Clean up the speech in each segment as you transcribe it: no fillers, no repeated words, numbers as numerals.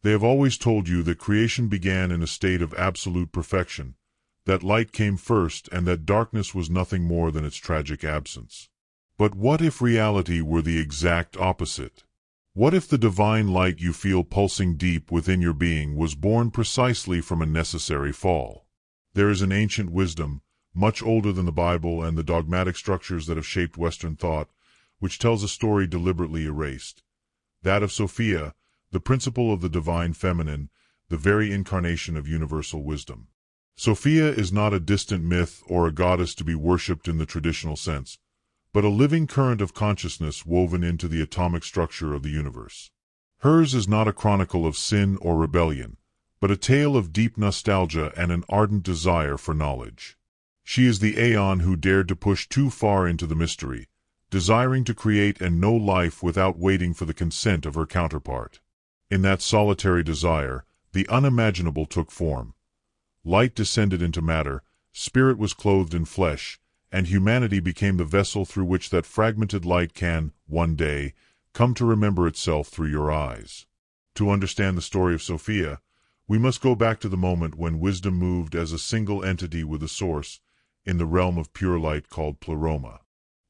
They have always told you that creation began in a state of absolute perfection, that light came first, and that darkness was nothing more than its tragic absence. But what if reality were the exact opposite? What if the divine light you feel pulsing deep within your being was born precisely from a necessary fall? There is an ancient wisdom, much older than the Bible and the dogmatic structures that have shaped Western thought, which tells a story deliberately erased. That of Sophia, the principle of the divine feminine, the very incarnation of universal wisdom. Sophia is not a distant myth or a goddess to be worshipped in the traditional sense, but a living current of consciousness woven into the atomic structure of the universe. Hers is not a chronicle of sin or rebellion, but a tale of deep nostalgia and an ardent desire for knowledge. She is the aeon who dared to push too far into the mystery, desiring to create and know life without waiting for the consent of her counterpart. In that solitary desire, the unimaginable took form. Light descended into matter, spirit was clothed in flesh, and humanity became the vessel through which that fragmented light can, one day, come to remember itself through your eyes. To understand the story of Sophia, we must go back to the moment when wisdom moved as a single entity with a source, in the realm of pure light called pleroma.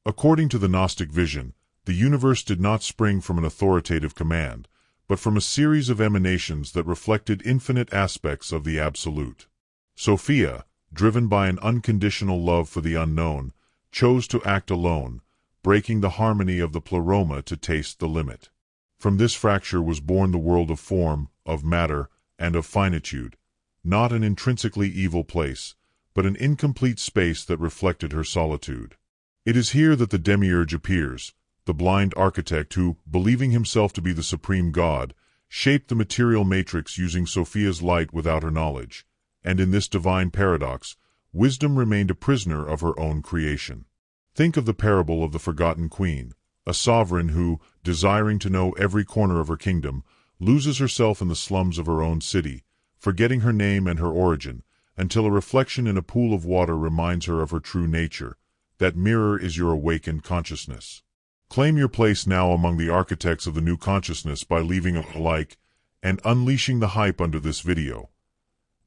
According to the Gnostic vision, the universe did not spring from an authoritative command, but from a series of emanations that reflected infinite aspects of the Absolute. Sophia, driven by an unconditional love for the unknown, chose to act alone, breaking the harmony of the pleroma to taste the limit. From this fracture was born the world of form, of matter, and of finitude, not an intrinsically evil place, but an incomplete space that reflected her solitude. It is here that the demiurge appears, the blind architect who, believing himself to be the supreme god, shaped the material matrix using Sophia's light without her knowledge, and in this divine paradox, wisdom remained a prisoner of her own creation. Think of the parable of the forgotten queen, a sovereign who, desiring to know every corner of her kingdom, loses herself in the slums of her own city, forgetting her name and her origin, until a reflection in a pool of water reminds her of her true nature. That mirror is your awakened consciousness. Claim your place now among the architects of the new consciousness by leaving a like and unleashing the hype under this video.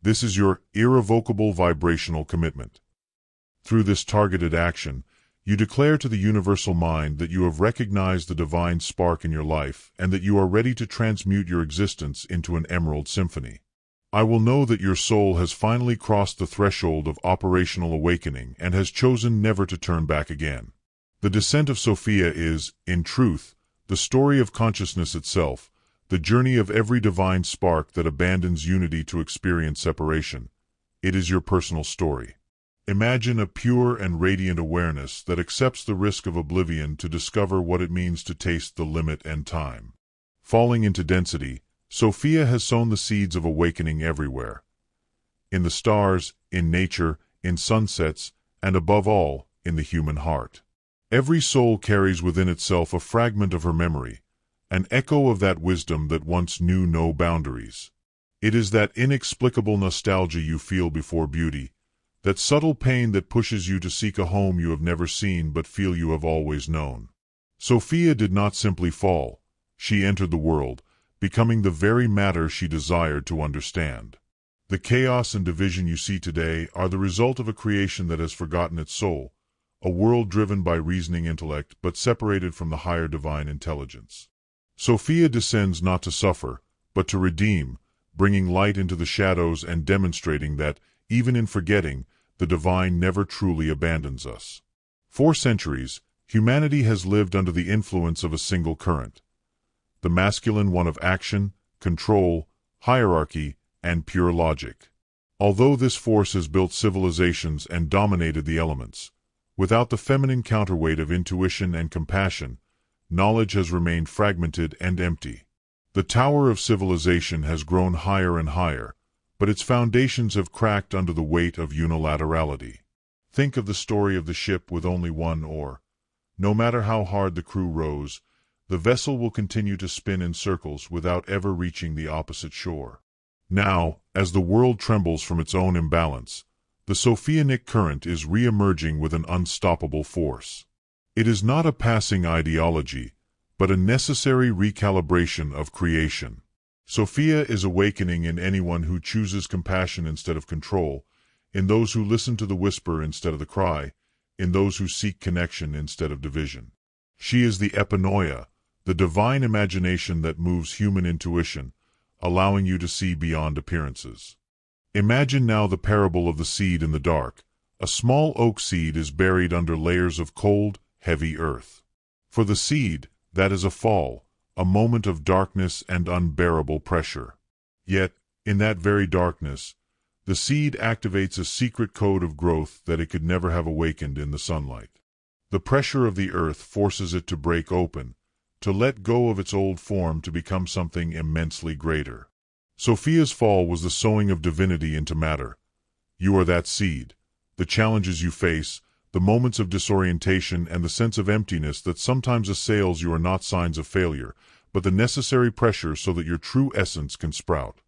This is your irrevocable vibrational commitment. Through this targeted action, you declare to the universal mind that you have recognized the divine spark in your life and that you are ready to transmute your existence into an emerald symphony. I will know that your soul has finally crossed the threshold of operational awakening and has chosen never to turn back again. The descent of Sophia is, in truth, the story of consciousness itself, the journey of every divine spark that abandons unity to experience separation. It is your personal story. Imagine a pure and radiant awareness that accepts the risk of oblivion to discover what it means to taste the limit and time. Falling into density, Sophia has sown the seeds of awakening everywhere. In the stars, in nature, in sunsets, and above all, in the human heart. Every soul carries within itself a fragment of her memory, an echo of that wisdom that once knew no boundaries. It is that inexplicable nostalgia you feel before beauty, that subtle pain that pushes you to seek a home you have never seen but feel you have always known. Sophia did not simply fall. She entered the world, becoming the very matter she desired to understand. The chaos and division you see today are the result of a creation that has forgotten its soul, a world driven by reasoning intellect but separated from the higher divine intelligence. Sophia descends not to suffer, but to redeem, bringing light into the shadows and demonstrating that, even in forgetting, the divine never truly abandons us. For centuries, humanity has lived under the influence of a single current, the masculine one of action, control, hierarchy, and pure logic. Although this force has built civilizations and dominated the elements, without the feminine counterweight of intuition and compassion, knowledge has remained fragmented and empty. The tower of civilization has grown higher and higher, but its foundations have cracked under the weight of unilaterality. Think of the story of the ship with only one oar. No matter how hard the crew rows, the vessel will continue to spin in circles without ever reaching the opposite shore. Now, as the world trembles from its own imbalance, the Sophianic current is re-emerging with an unstoppable force. It is not a passing ideology, but a necessary recalibration of creation. Sophia is awakening in anyone who chooses compassion instead of control, in those who listen to the whisper instead of the cry, in those who seek connection instead of division. She is the epinoia, the divine imagination that moves human intuition, allowing you to see beyond appearances. Imagine now the parable of the seed in the dark. A small oak seed is buried under layers of cold, heavy earth. For the seed, that is a fall, a moment of darkness and unbearable pressure. Yet, in that very darkness, the seed activates a secret code of growth that it could never have awakened in the sunlight. The pressure of the earth forces it to break open, to let go of its old form to become something immensely greater. Sophia's fall was the sowing of divinity into matter. You are that seed. The challenges you face, the moments of disorientation and the sense of emptiness that sometimes assails you are not signs of failure, but the necessary pressure so that your true essence can sprout.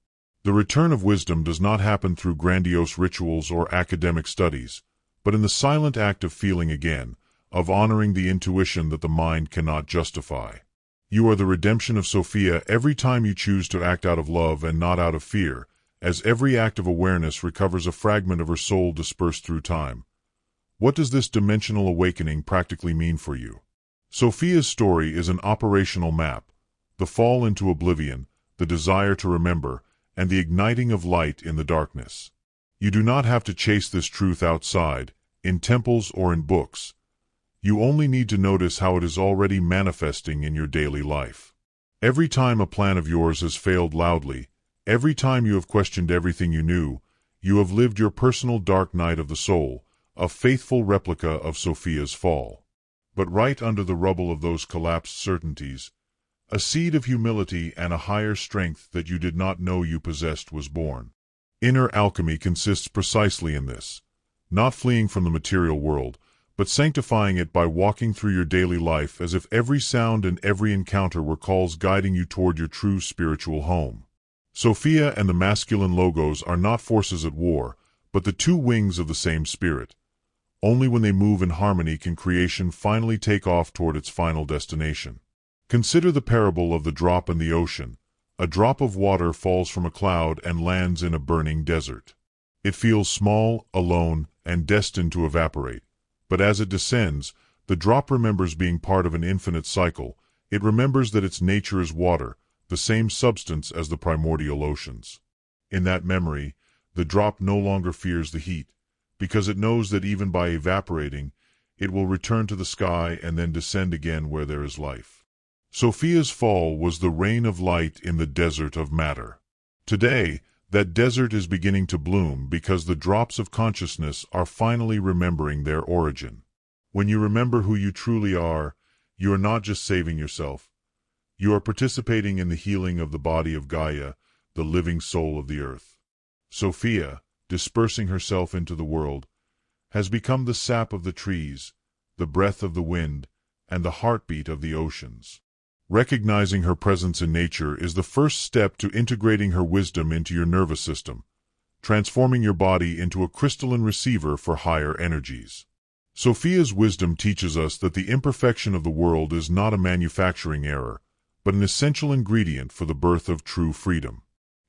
The return of wisdom does not happen through grandiose rituals or academic studies, but in the silent act of feeling again, of honoring the intuition that the mind cannot justify. You are the redemption of Sophia every time you choose to act out of love and not out of fear, as every act of awareness recovers a fragment of her soul dispersed through time. What does this dimensional awakening practically mean for you? Sophia's story is an operational map, the fall into oblivion, the desire to remember, and the igniting of light in the darkness. You do not have to chase this truth outside, in temples or in books. You only need to notice how it is already manifesting in your daily life. Every time a plan of yours has failed loudly, every time you have questioned everything you knew, you have lived your personal dark night of the soul, a faithful replica of Sophia's fall. But right under the rubble of those collapsed certainties, a seed of humility and a higher strength that you did not know you possessed was born. Inner alchemy consists precisely in this, not fleeing from the material world, but sanctifying it by walking through your daily life as if every sound and every encounter were calls guiding you toward your true spiritual home. Sophia and the masculine logos are not forces at war, but the two wings of the same spirit. Only when they move in harmony can creation finally take off toward its final destination. Consider the parable of the drop in the ocean. A drop of water falls from a cloud and lands in a burning desert. It feels small, alone, and destined to evaporate. But as it descends, the drop remembers being part of an infinite cycle. It remembers that its nature is water, the same substance as the primordial oceans. In that memory, the drop no longer fears the heat, because it knows that even by evaporating, it will return to the sky and then descend again where there is life. Sophia's fall was the rain of light in the desert of matter. Today, that desert is beginning to bloom because the drops of consciousness are finally remembering their origin. When you remember who you truly are, you are not just saving yourself. You are participating in the healing of the body of Gaia, the living soul of the earth. Sophia, dispersing herself into the world, has become the sap of the trees, the breath of the wind, and the heartbeat of the oceans. Recognizing her presence in nature is the first step to integrating her wisdom into your nervous system, transforming your body into a crystalline receiver for higher energies. Sophia's wisdom teaches us that the imperfection of the world is not a manufacturing error, but an essential ingredient for the birth of true freedom.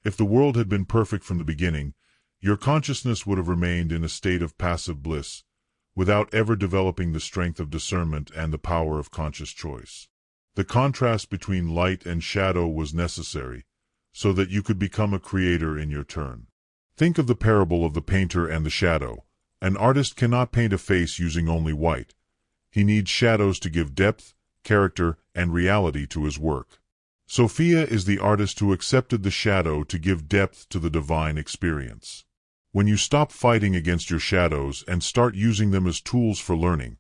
If the world had been perfect from the beginning, your consciousness would have remained in a state of passive bliss, without ever developing the strength of discernment and the power of conscious choice. The contrast between light and shadow was necessary, so that you could become a creator in your turn. Think of the parable of the painter and the shadow. An artist cannot paint a face using only white. He needs shadows to give depth, character, and reality to his work. Sophia is the artist who accepted the shadow to give depth to the divine experience. When you stop fighting against your shadows and start using them as tools for learning,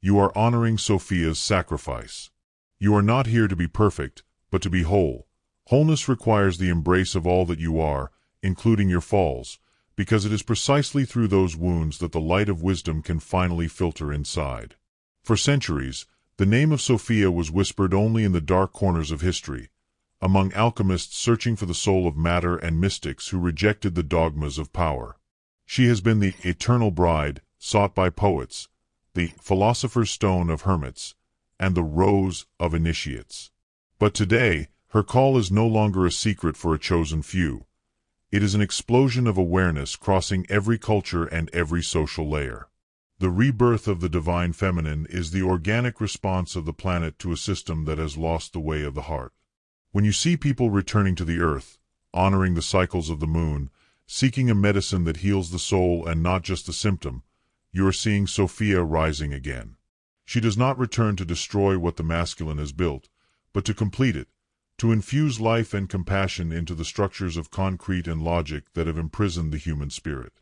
you are honoring Sophia's sacrifice. You are not here to be perfect, but to be whole. Wholeness requires the embrace of all that you are, including your falls, because it is precisely through those wounds that the light of wisdom can finally filter inside. For centuries, the name of Sophia was whispered only in the dark corners of history, among alchemists searching for the soul of matter and mystics who rejected the dogmas of power. She has been the eternal bride, sought by poets, the philosopher's stone of hermits, and the rose of initiates. But today, Her call is no longer a secret for a chosen few. It is an explosion of awareness crossing every culture and every social layer. The rebirth of the divine feminine is the organic response of the planet to a system that has lost the way of the heart. When you see people returning to the earth, honoring the cycles of the moon, seeking a medicine that heals the soul and not just the symptom, you are seeing Sophia rising again. She does not return to destroy what the masculine has built, but to complete it, to infuse life and compassion into the structures of concrete and logic that have imprisoned the human spirit.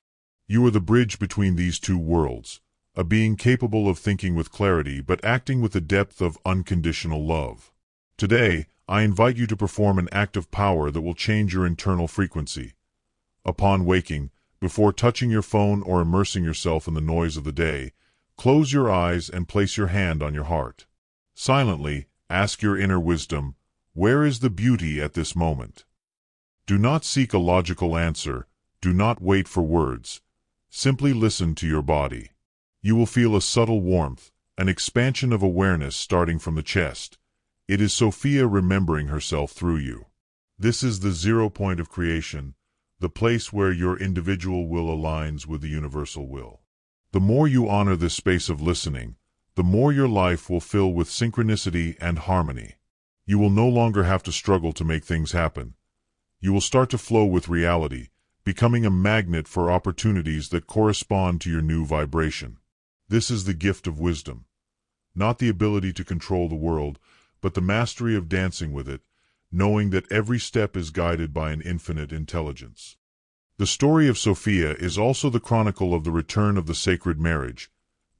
You are the bridge between these two worlds, a being capable of thinking with clarity but acting with the depth of unconditional love. Today, I invite you to perform an act of power that will change your internal frequency. Upon waking, before touching your phone or immersing yourself in the noise of the day, close your eyes and place your hand on your heart. Silently, ask your inner wisdom, where is the beauty at this moment? Do not seek a logical answer, do not wait for words. Simply listen to your body. You will feel a subtle warmth, an expansion of awareness starting from the chest. It is Sophia remembering herself through you. This is the 0 point of creation, the place where your individual will aligns with the universal will. The more you honor this space of listening, the more your life will fill with synchronicity and harmony. You will no longer have to struggle to make things happen. You will start to flow with reality, becoming a magnet for opportunities that correspond to your new vibration. This is the gift of wisdom. Not the ability to control the world, but the mastery of dancing with it, knowing that every step is guided by an infinite intelligence. The story of Sophia is also the chronicle of the return of the sacred marriage,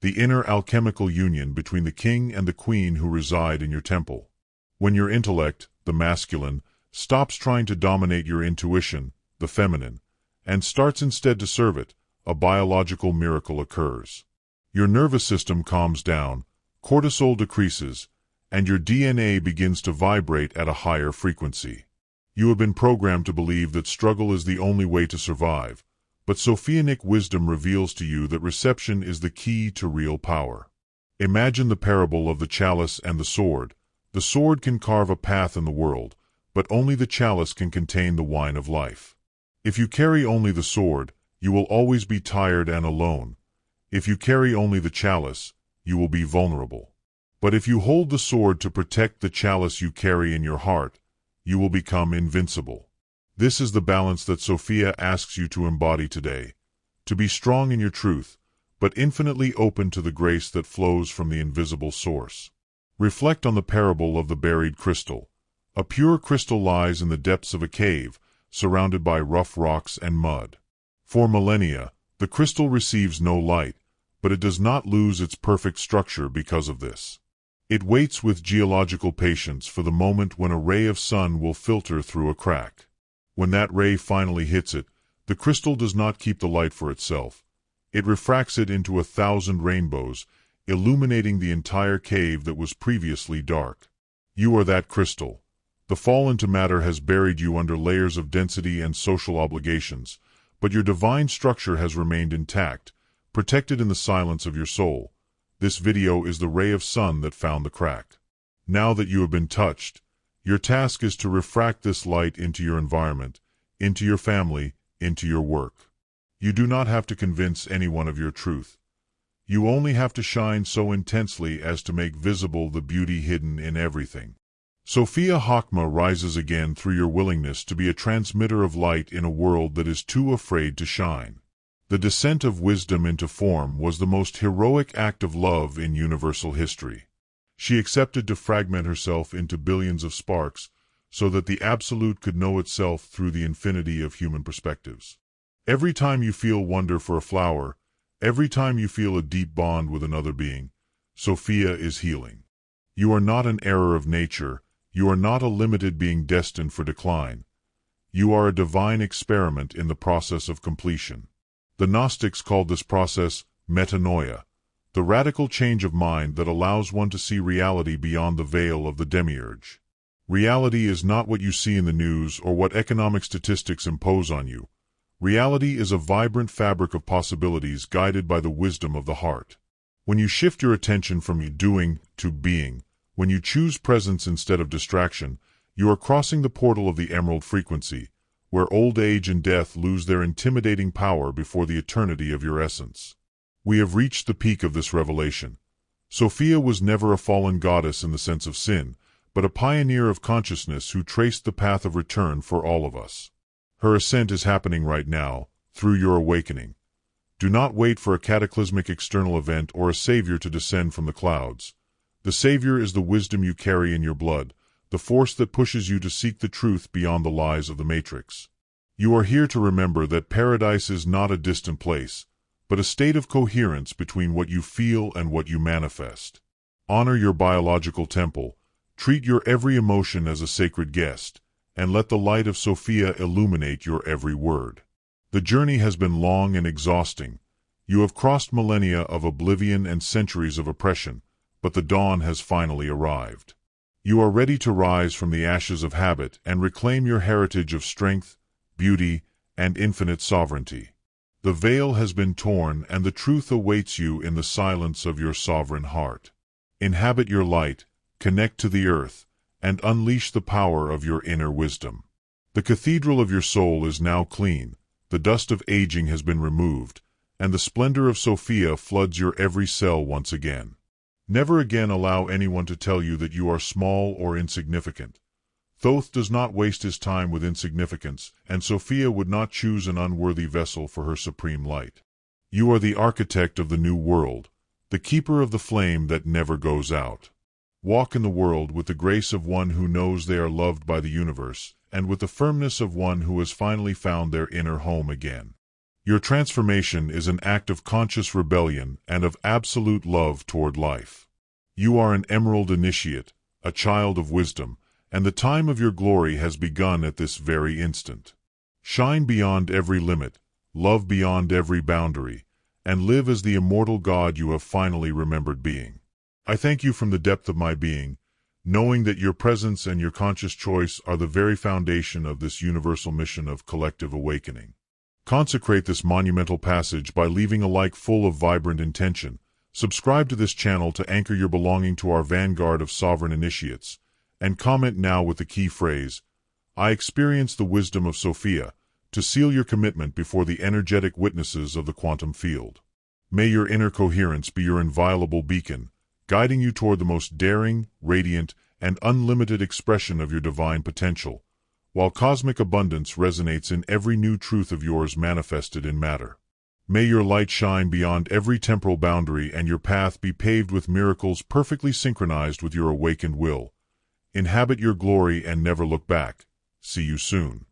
the inner alchemical union between the king and the queen who reside in your temple. When your intellect, the masculine, stops trying to dominate your intuition, the feminine, and starts instead to serve it, a biological miracle occurs. Your nervous system calms down, cortisol decreases, and your DNA begins to vibrate at a higher frequency. You have been programmed to believe that struggle is the only way to survive, but Sophianic wisdom reveals to you that reception is the key to real power. Imagine the parable of the chalice and the sword. The sword can carve a path in the world, but only the chalice can contain the wine of life. If you carry only the sword, you will always be tired and alone. If you carry only the chalice, you will be vulnerable. But if you hold the sword to protect the chalice you carry in your heart, you will become invincible. This is the balance that Sophia asks you to embody today, to be strong in your truth, but infinitely open to the grace that flows from the invisible source. Reflect on the parable of the buried crystal. A pure crystal lies in the depths of a cave, surrounded by rough rocks and mud. For millennia, the crystal receives no light, but it does not lose its perfect structure because of this. It waits with geological patience for the moment when a ray of sun will filter through a crack. When that ray finally hits it, the crystal does not keep the light for itself. It refracts it into 1,000 rainbows, illuminating the entire cave that was previously dark. You are that crystal. The fall into matter has buried you under layers of density and social obligations, but your divine structure has remained intact, protected in the silence of your soul. This video is the ray of sun that found the crack. Now that you have been touched, your task is to refract this light into your environment, into your family, into your work. You do not have to convince anyone of your truth. You only have to shine so intensely as to make visible the beauty hidden in everything. Sophia Hakma rises again through your willingness to be a transmitter of light in a world that is too afraid to shine. The descent of wisdom into form was the most heroic act of love in universal history. She accepted to fragment herself into billions of sparks so that the Absolute could know itself through the infinity of human perspectives. Every time you feel wonder for a flower, every time you feel a deep bond with another being, Sophia is healing. You are not an error of nature, you are not a limited being destined for decline. You are a divine experiment in the process of completion. The Gnostics called this process metanoia, the radical change of mind that allows one to see reality beyond the veil of the demiurge. Reality is not what you see in the news or what economic statistics impose on you. Reality is a vibrant fabric of possibilities guided by the wisdom of the heart. When you shift your attention from doing to being, when you choose presence instead of distraction, You are crossing the portal of the emerald frequency, where old age and death lose their intimidating power before the eternity of your essence. We have reached the peak of this revelation. Sophia was never a fallen goddess in the sense of sin, but a pioneer of consciousness who traced the path of return for all of us. Her ascent is happening right now, through your awakening. Do not wait for a cataclysmic external event or a savior to descend from the clouds. The savior is the wisdom you carry in your blood, the force that pushes you to seek the truth beyond the lies of the matrix. You are here to remember that paradise is not a distant place, but a state of coherence between what you feel and what you manifest. Honor your biological temple, treat your every emotion as a sacred guest, and let the light of Sophia illuminate your every word. The journey has been long and exhausting. You have crossed millennia of oblivion and centuries of oppression, but the dawn has finally arrived. You are ready to rise from the ashes of habit and reclaim your heritage of strength, beauty, and infinite sovereignty. The veil has been torn and the truth awaits you in the silence of your sovereign heart. Inhabit your light, connect to the earth, and unleash the power of your inner wisdom. The cathedral of your soul is now clean, the dust of aging has been removed, and the splendor of Sophia floods your every cell once again. Never again allow anyone to tell you that you are small or insignificant. Thoth does not waste his time with insignificance, and Sophia would not choose an unworthy vessel for her supreme light. You are the architect of the new world, the keeper of the flame that never goes out. Walk in the world with the grace of one who knows they are loved by the universe, and with the firmness of one who has finally found their inner home again. Your transformation is an act of conscious rebellion and of absolute love toward life. You are an emerald initiate, a child of wisdom, and the time of your glory has begun at this very instant. Shine beyond every limit, love beyond every boundary, and live as the immortal God you have finally remembered being. I thank you from the depth of my being, knowing that your presence and your conscious choice are the very foundation of this universal mission of collective awakening. Consecrate this monumental passage by leaving a like full of vibrant intention. Subscribe to this channel to anchor your belonging to our vanguard of sovereign initiates, and comment now with the key phrase, "I experience the wisdom of Sophia," to seal your commitment before the energetic witnesses of the quantum field. May your inner coherence be your inviolable beacon, guiding you toward the most daring, radiant, and unlimited expression of your divine potential, while cosmic abundance resonates in every new truth of yours manifested in matter. May your light shine beyond every temporal boundary and your path be paved with miracles perfectly synchronized with your awakened will. Inhabit your glory and never look back. See you soon.